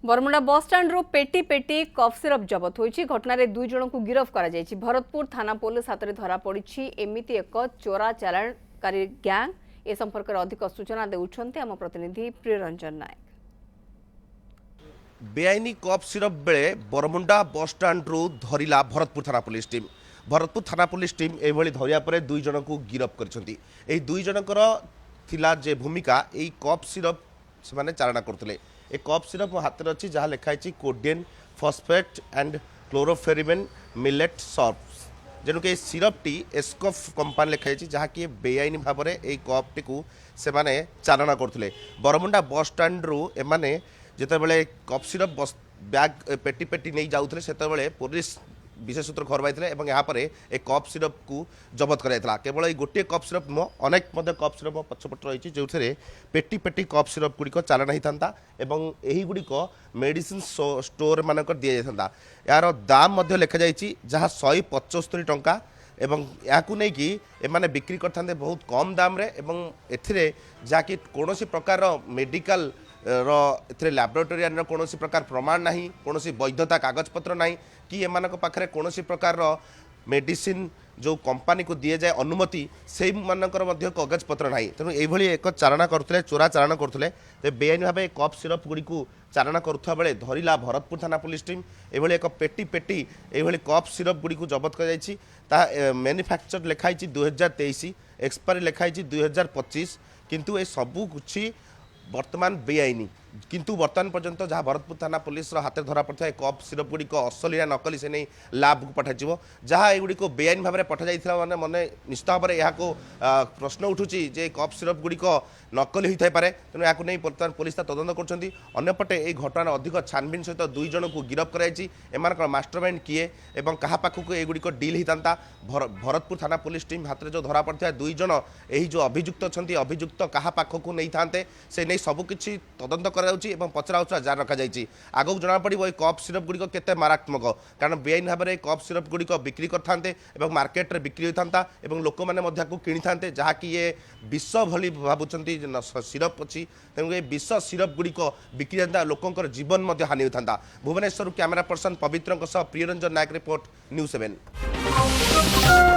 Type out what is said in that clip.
Bermuda बस स्टाण्रु पेटी पेटी कफ सिरप जबत होती घटना दुई जन को गिरफ कर भरतपुर थाना पुलिस हाथ में धरा पड़ी एमती एक चोरा चालाणकारी गैंग ए संपर्क में अधिक सूचना देउछन्ते आम प्रतिनिधि प्रियरंजन नायक। बेआईनी कफ सिरप बेले बरमुंडा बस स्टाण्रु धरला भरतपुर थाना पुलिस टीम एभली धरिया परे दुई जन को गिरफ करछन्ती। एही दुई जनकर थिला जे भूमिका एही कफ सिरप से माने चालना करथले। ए कफ सिरप मो हाथ में अच्छी जहाँ लिखाई codeine phosphate and chlorpheniramine maleate सर्फ्स जेणु कि सिरप टी एस्कफ कंपानी लिखाई जहाँ कि बेआईन भाव में यही कप टी को से माने चालना करथले। बरमुंडा बस स्टाण्रु एमाने जेतेबेले कफ सिरप बस बैग पेटी पेटी नहीं जाउथले सेतेबेले पुलिस विशेष सूत्र घर पाई यहाँ पर ए कप सिरप को जबत कराइला। केवल ये गोटे कप सिरप नुह अनेक कप सिरप पछपट रही जो पेटी पेटी कप सिरप गुड़िक चालान होता यही गुड़िक मेडिसिन स्टोर मानक दि जाता। यार दाम लिखा जाइए जहाँ 175 टंका एवं या एमाने बिक्री करते बहुत कम दाम रे एवं एथिरे जहाँकि कौन प्रकार मेडिकल लैबोरेटोरी कौन प्रकार प्रमाण ना कौन वैधता कागज पत्र ना कि एमान पाखे कौन प्रकार मेडिसिन जो कंपनी को दि जाए अनुमति से कागज पत्र ना तेणु ये एक चालना करते चोरा चालान करते बेआईन भाव कप सिरप गुड़ी को चालना करुवा बेले धरला भरतपुर थाना पुलिस टीम एभली एक पेटी पेटी ये कप सिरप गुड़ी को जबत कर मैन्युफैक्चर लिखाई 2023 एक्सपायरी लिखाई 2025 किंतु ये सबू कुछ वर्तमान बेआईनी किंतु वर्तमान पर्यंत जहाँ भरतपुर थाना पुलिस हाथ धरा पड़ा कप सिरप गुड़िक असली ना नकली से नहीं लैब को पठाଯିव जहाँ युड़ी बेआईन भाव में पठा जाइए मैंने मन निश्चित भाव में यहाँ प्रश्न उठुची जे कप सिरप गुड़िक नकली होता है तेणु या बर्तमान पुलिस तदंत करपटे ये घटना अधिक छानबिन सहित दुई जन को गिरफ कर मास्टरमाइंड किए और क्या पाखक युड़िक डील होता भरतपुर थाना पुलिस टीम हाथ में जो धरा पड़ा दुई जन यही जो अभियुक्त अच्छा अभियुक्त क्या पाखक नहीं था से नहीं सबकि तदंत पचरा उचरा जारी रखा जाइए। आगक जना पड़ो कप सिरप गुड़िक केते मारात्मक कारण बेआईन भाव में कप सिरप गुड़िक बिक्री करते मार्केट में बिक्री होता लोक मैंने किनी था जहाँकि ये विष भली भावुंट सिरप अच्छी तेणु विष सिरप गुड़िक बिक्री होता लोकंर जीवन हानि होता। भुवनेश्वर कैमेरा पर्सन पवित्र प्रियरंजन नायक रिपोर्ट न्यूज़ 7।